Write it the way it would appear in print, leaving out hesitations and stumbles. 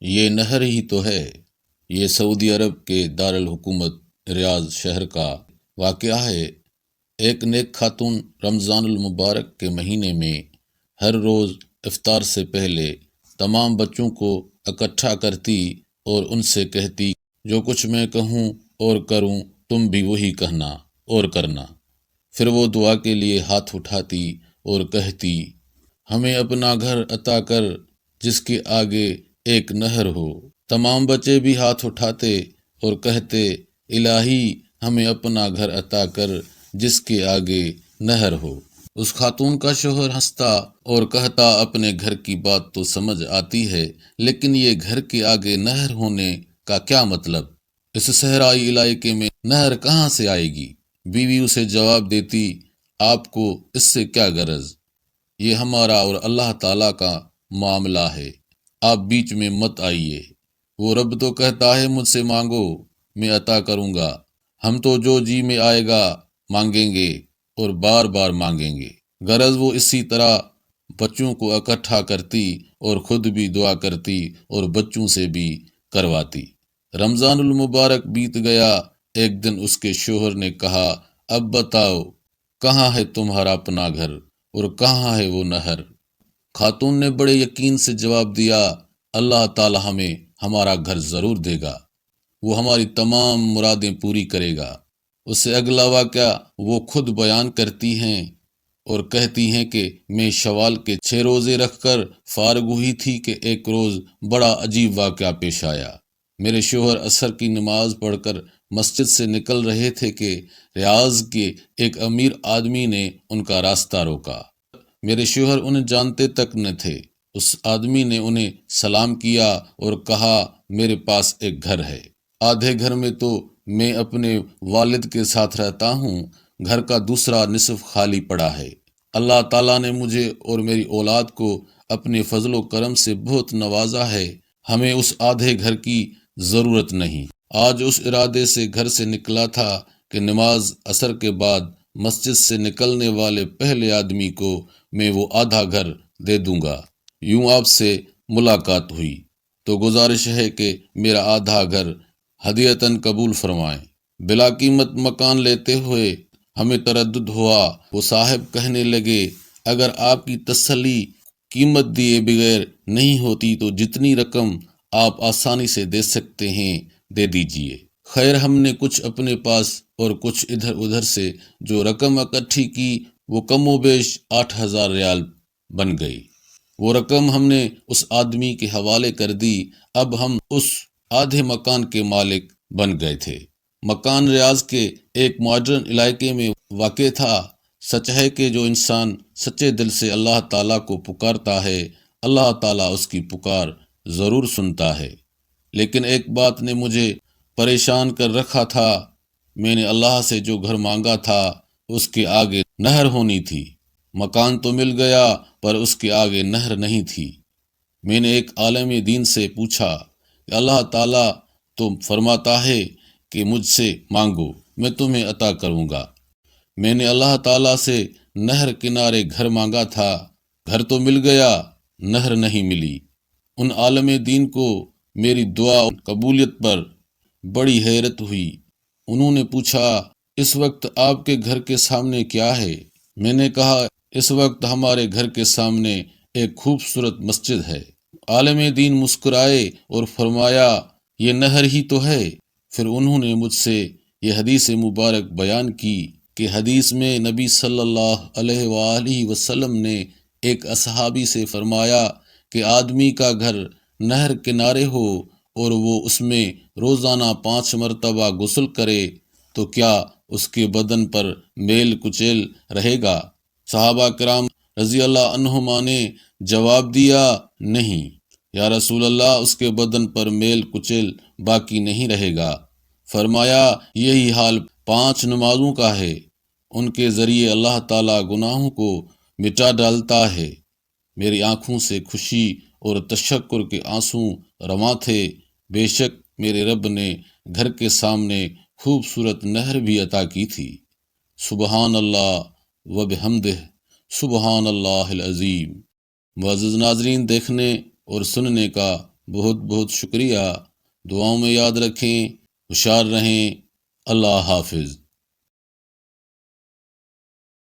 یہ نہر ہی تو ہے۔ یہ سعودی عرب کے دارالحکومت ریاض شہر کا واقعہ ہے۔ ایک نیک خاتون رمضان المبارک کے مہینے میں ہر روز افطار سے پہلے تمام بچوں کو اکٹھا کرتی اور ان سے کہتی، جو کچھ میں کہوں اور کروں تم بھی وہی کہنا اور کرنا۔ پھر وہ دعا کے لیے ہاتھ اٹھاتی اور کہتی، ہمیں اپنا گھر عطا کر جس کے آگے ایک نہر ہو۔ تمام بچے بھی ہاتھ اٹھاتے اور کہتے، الہی ہمیں اپنا گھر عطا کر جس کے آگے نہر ہو۔ اس خاتون کا شوہر ہنستا اور کہتا، اپنے گھر کی بات تو سمجھ آتی ہے، لیکن یہ گھر کے آگے نہر ہونے کا کیا مطلب؟ اس صحرائی علاقے میں نہر کہاں سے آئے گی؟ بیوی اسے جواب دیتی، آپ کو اس سے کیا غرض؟ یہ ہمارا اور اللہ تعالیٰ کا معاملہ ہے، آپ بیچ میں مت آئیے۔ وہ رب تو کہتا ہے مجھ سے مانگو میں عطا کروں گا۔ ہم تو جو جی میں آئے گا مانگیں گے اور بار بار مانگیں گے۔ غرض وہ اسی طرح بچوں کو اکٹھا کرتی اور خود بھی دعا کرتی اور بچوں سے بھی کرواتی۔ رمضان المبارک بیت گیا۔ ایک دن اس کے شوہر نے کہا، اب بتاؤ کہاں ہے تمہارا اپنا گھر اور کہاں ہے وہ نہر؟ خاتون نے بڑے یقین سے جواب دیا، اللہ تعالی ہمیں ہمارا گھر ضرور دے گا، وہ ہماری تمام مرادیں پوری کرے گا۔ اس سے اگلا واقعہ وہ خود بیان کرتی ہیں اور کہتی ہیں کہ میں شوال کے 6 روزے رکھ کر فارغ ہوئی تھی کہ ایک روز بڑا عجیب واقعہ پیش آیا۔ میرے شوہر عصر کی نماز پڑھ کر مسجد سے نکل رہے تھے کہ ریاض کے ایک امیر آدمی نے ان کا راستہ روکا۔ میرے شوہر انہیں جانتے تک نہ تھے۔ اس آدمی نے انہیں سلام کیا اور کہا، میرے پاس ایک گھر ہے، آدھے گھر میں تو میں اپنے والد کے ساتھ رہتا ہوں، گھر کا دوسرا نصف خالی پڑا ہے۔ اللہ تعالیٰ نے مجھے اور میری اولاد کو اپنے فضل و کرم سے بہت نوازا ہے، ہمیں اس آدھے گھر کی ضرورت نہیں۔ آج اس ارادے سے گھر سے نکلا تھا کہ نماز عصر کے بعد مسجد سے نکلنے والے پہلے آدمی کو میں وہ آدھا گھر دے دوں گا۔ یوں آپ سے ملاقات ہوئی تو گزارش ہے کہ میرا آدھا گھر ہدیتاً قبول فرمائیں۔ بلا قیمت مکان لیتے ہوئے ہمیں تردد ہوا۔ وہ صاحب کہنے لگے، اگر آپ کی تسلی قیمت دیے بغیر نہیں ہوتی تو جتنی رقم آپ آسانی سے دے سکتے ہیں دے دیجیے۔ خیر، ہم نے کچھ اپنے پاس اور کچھ ادھر ادھر سے جو رقم اکٹھی کی وہ کم و بیش 8,000 ریال بن گئی۔ وہ رقم ہم نے اس آدمی کے حوالے کر دی۔ اب ہم اس آدھے مکان کے مالک بن گئے تھے۔ مکان ریاض کے ایک ماڈرن علاقے میں واقع تھا۔ سچ ہے کہ جو انسان سچے دل سے اللہ تعالیٰ کو پکارتا ہے، اللہ تعالیٰ اس کی پکار ضرور سنتا ہے۔ لیکن ایک بات نے مجھے پریشان کر رکھا تھا۔ میں نے اللہ سے جو گھر مانگا تھا اس کے آگے نہر ہونی تھی۔ مکان تو مل گیا پر اس کے آگے نہر نہیں تھی۔ میں نے ایک عالم دین سے پوچھا کہ اللہ تعالیٰ تو فرماتا ہے کہ مجھ سے مانگو میں تمہیں عطا کروں گا۔ میں نے اللہ تعالیٰ سے نہر کنارے گھر مانگا تھا، گھر تو مل گیا، نہر نہیں ملی۔ ان عالم دین کو میری دعا اور قبولیت پر بڑی حیرت ہوئی۔ انہوں نے پوچھا، اس وقت آپ کے گھر کے سامنے کیا ہے؟ میں نے کہا، اس وقت ہمارے گھر کے سامنے ایک خوبصورت مسجد ہے۔ عالم دین مسکرائے اور فرمایا، یہ نہر ہی تو ہے۔ پھر انہوں نے مجھ سے یہ حدیث مبارک بیان کی کہ حدیث میں نبی صلی اللہ علیہ وآلہ وسلم نے ایک اصحابی سے فرمایا کہ آدمی کا گھر نہر کنارے ہو اور وہ اس میں روزانہ 5 مرتبہ غسل کرے تو کیا اس کے بدن پر میل کچیل رہے گا؟ صحابہ کرام رضی اللہ عنہما نے جواب دیا، نہیں یا رسول اللہ، اس کے بدن پر میل کچیل باقی نہیں رہے گا۔ فرمایا، یہی حال 5 نمازوں کا ہے، ان کے ذریعے اللہ تعالیٰ گناہوں کو مٹا ڈالتا ہے۔ میری آنکھوں سے خوشی اور تشکر کے آنسو رواں تھے۔ بے شک میرے رب نے گھر کے سامنے خوبصورت نہر بھی عطا کی تھی۔ سبحان اللہ و بحمدہ، سبحان اللہ العظیم۔ معزز ناظرین، دیکھنے اور سننے کا بہت بہت شکریہ، دعاؤں میں یاد رکھیں، ہوشیار رہیں، اللہ حافظ۔